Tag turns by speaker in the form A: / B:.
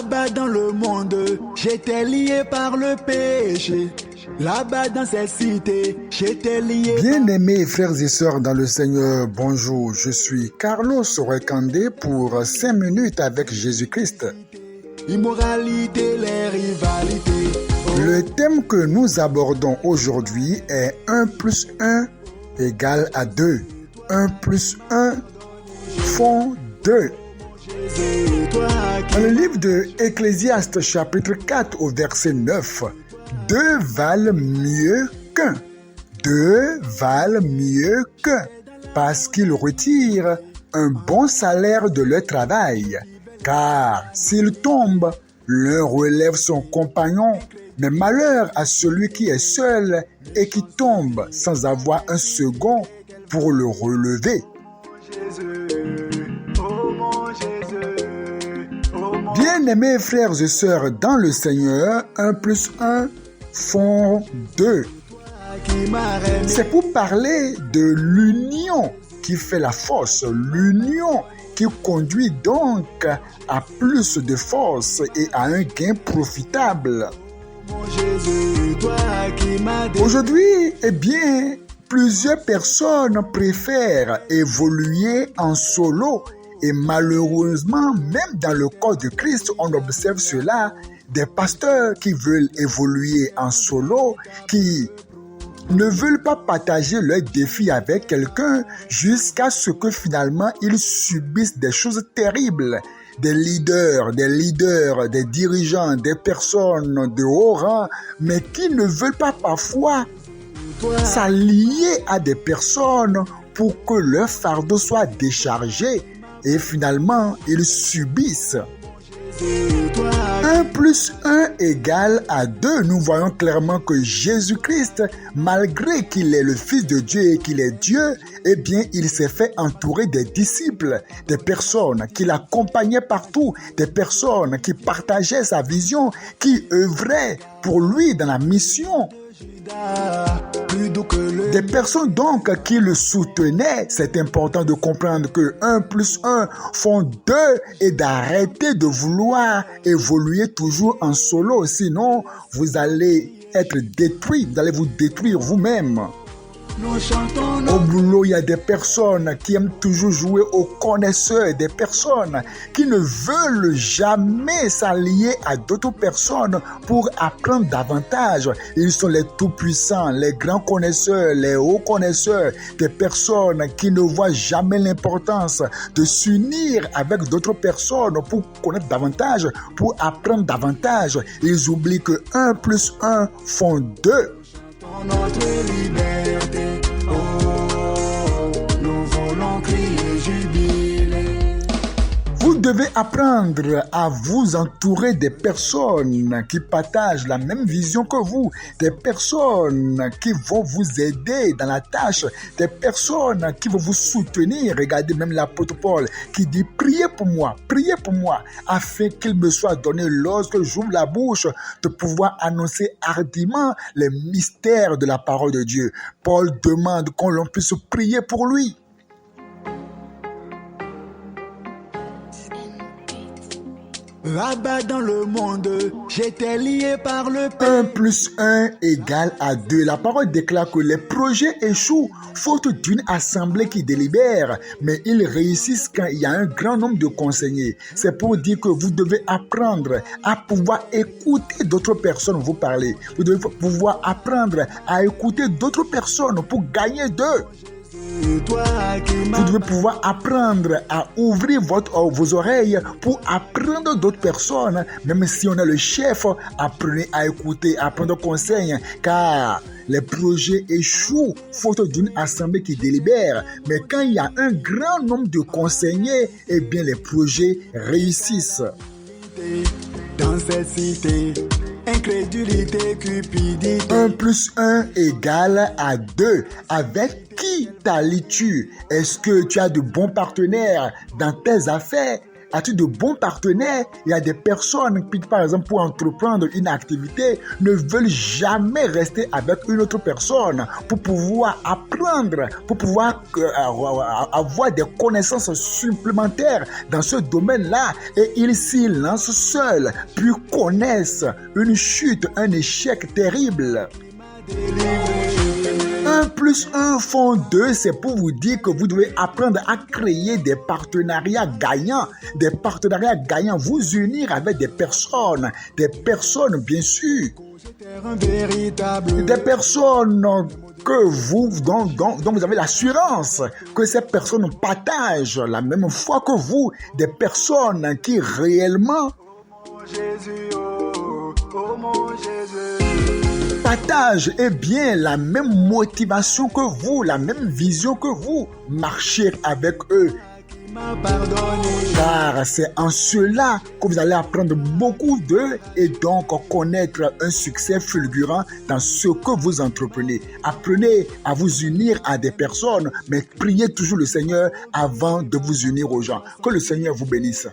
A: Là-bas dans le monde, j'étais lié par le péché. Là-bas dans cette cité, j'étais lié.
B: Bien-aimés frères et sœurs dans le Seigneur, bonjour. Je suis Carlos Rekandé pour 5 minutes avec Jésus-Christ.
A: Immoralité, les rivalités.
B: Le thème que nous abordons aujourd'hui est 1 plus 1 égale à 2. 1 plus 1 font 2. Dans le livre de Ecclésiaste chapitre 4 au verset 9, 2 valent mieux qu'un. 2 valent mieux qu'un parce qu'ils retirent un bon salaire de leur travail. Car s'ils tombent, l'un relève son compagnon, mais malheur à celui qui est seul et qui tombe sans avoir un second pour le relever. Bien-aimés frères et sœurs dans le Seigneur, 1 plus 1 font 2. C'est pour parler de l'union qui fait la force, l'union qui conduit donc à plus de force et à un gain profitable. Aujourd'hui, plusieurs personnes préfèrent évoluer en solo et malheureusement, même dans le corps de Christ, on observe cela, des pasteurs qui veulent évoluer en solo, qui ne veulent pas partager leurs défis avec quelqu'un jusqu'à ce que finalement ils subissent des choses terribles. Des leaders, des dirigeants, des personnes de haut rang, mais qui ne veulent pas parfois s'allier à des personnes pour que leur fardeau soit déchargé et finalement ils subissent. 1 plus 1 égale à 2. Nous voyons clairement que Jésus-Christ, malgré qu'il est le Fils de Dieu et qu'il est Dieu, il s'est fait entourer des disciples, des personnes qui l'accompagnaient partout, des personnes qui partageaient sa vision, qui œuvraient pour lui dans la mission. Des personnes donc qui le soutenaient. C'est important de comprendre que 1 plus 1 font 2 et d'arrêter de vouloir évoluer toujours en solo. Sinon, vous allez être détruit, vous allez vous détruire vous-même. Au boulot, il y a des personnes qui aiment toujours jouer aux connaisseurs, des personnes qui ne veulent jamais s'allier à d'autres personnes pour apprendre davantage. Ils sont les tout-puissants, les grands connaisseurs, les hauts connaisseurs, des personnes qui ne voient jamais l'importance de s'unir avec d'autres personnes pour connaître davantage, pour apprendre davantage. Ils oublient que 1 plus 1 font 2.
A: Notre liberté, nous voulons crier jubilé.
B: Vous devez apprendre à vous entourer des personnes qui partagent la même vision que vous, des personnes qui vont vous aider dans la tâche, des personnes qui vont vous soutenir. Regardez même l'apôtre Paul qui dit « Priez pour moi, afin qu'il me soit donné lorsque j'ouvre la bouche de pouvoir annoncer hardiment les mystères de la parole de Dieu. » Paul demande qu'on puisse prier pour lui.
A: Là-bas dans le monde, j'étais lié par le péché.
B: 1 plus 1 égale à 2. La parole déclare que les projets échouent faute d'une assemblée qui délibère, mais ils réussissent quand il y a un grand nombre de conseillers. C'est pour dire que vous devez apprendre à pouvoir écouter d'autres personnes vous parler. Vous devez pouvoir apprendre à écouter d'autres personnes pour gagner d'eux. Vous devez pouvoir apprendre à ouvrir vos oreilles pour apprendre d'autres personnes. Même si on est le chef, apprenez à écouter, à prendre conseil, car les projets échouent faute d'une assemblée qui délibère. Mais quand il y a un grand nombre de conseillers, les projets réussissent.
A: Dans cette cité, incrédulité, cupidité.
B: 1 plus 1 égale à 2. Avec qui t'allies-tu? Est-ce que tu as de bons partenaires dans tes affaires? As-tu de bons partenaires? Il y a des personnes qui, par exemple, pour entreprendre une activité, ne veulent jamais rester avec une autre personne pour pouvoir apprendre, pour pouvoir avoir des connaissances supplémentaires dans ce domaine-là. Et ils s'y lancent seuls, puis connaissent une chute, un échec terrible. 1 plus 1 font 2, c'est pour vous dire que vous devez apprendre à créer des partenariats gagnants. Des partenariats gagnants, vous unir avec des personnes bien sûr. Des personnes que dont vous avez l'assurance que ces personnes partagent la même foi que vous. Des personnes qui réellement partagent bien la même motivation que vous, la même vision que vous. Marchez avec eux. Car c'est en cela que vous allez apprendre beaucoup d'eux et donc connaître un succès fulgurant dans ce que vous entreprenez. Apprenez à vous unir à des personnes, mais priez toujours le Seigneur avant de vous unir aux gens. Que le Seigneur vous bénisse.